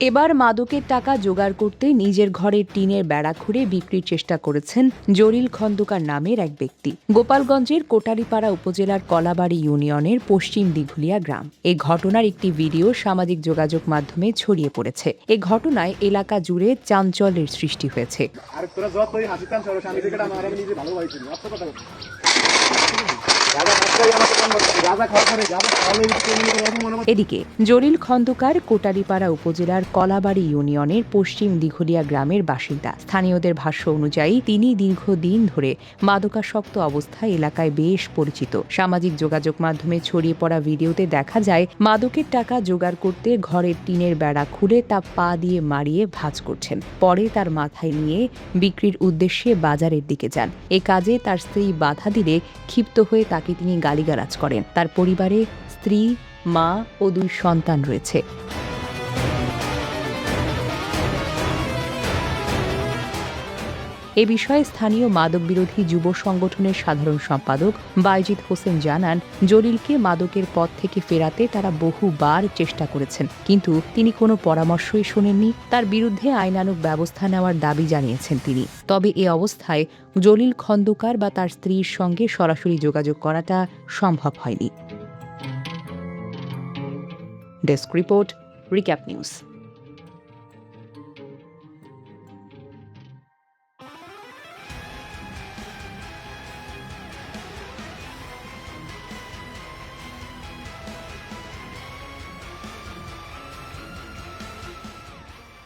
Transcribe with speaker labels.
Speaker 1: এবার মাদকের টাকা জোগাড় করতে নিজের ঘরের টিনের বেড়া খুঁড়ে বিক্রির চেষ্টা করেছেন জলিল খন্দকার নামের এক ব্যক্তি। গোপালগঞ্জের কোটালীপাড়া উপজেলার কলাবাড়ি ইউনিয়নের পশ্চিম দিঘুলিয়া গ্রাম। এই ঘটনার একটি ভিডিও সামাজিক যোগাযোগ মাধ্যমে ছড়িয়ে পড়েছে। এই ঘটনায় এলাকা জুড়ে চাঞ্চল্যের সৃষ্টি হয়েছে। এদিকে জলিল খন্দকার কোটালীপাড়া উপজেলার কলাবাড়ি ইউনিয়নের পশ্চিম দিঘুলিয়া গ্রামের বাসিন্দা। স্থানীয়দের ভাষ্য অনুযায়ী তিনি দীর্ঘদিন ধরে মাদকাসক্ত অবস্থায় এলাকায় বেশ পরিচিত। সামাজিক যোগাযোগ মাধ্যমে ছড়িয়ে পড়া ভিডিওতে দেখা যায় মাদকের টাকা জোগাড় করতে ঘরের টিনের বেড়া খুলে তা পা দিয়ে মারিয়ে ভাঁজ করছেন। পরে তার মাথায় নিয়ে বিক্রির উদ্দেশ্যে বাজারের দিকে যান। এ কাজে তার স্ত্রী বাধা দিলে ক্ষিপ্ত হয়ে তাকে তিনি গালিগালাজ করেন। তার পরিবারে স্ত্রী, মা ও 2 সন্তান রয়েছে। এ বিষয়ে স্থানীয় মাদক বিরোধী যুব সংগঠনের সাধারণ সম্পাদক বাইজিদ হোসেন জানান, জলিলকে মাদকের পথ থেকে ফেরাতে তারা বহুবার চেষ্টা করেছেন, কিন্তু তিনি কোনো পরামর্শই শোনেননি। তার বিরুদ্ধে আইনানুগ ব্যবস্থা নেওয়ার দাবি জানিয়েছেন তিনি। তবে এ অবস্থায় জলিল খন্দকার বা তার স্ত্রীর সঙ্গে সরাসরি যোগাযোগ করাটা সম্ভব হয়নি। Desk report, recap news.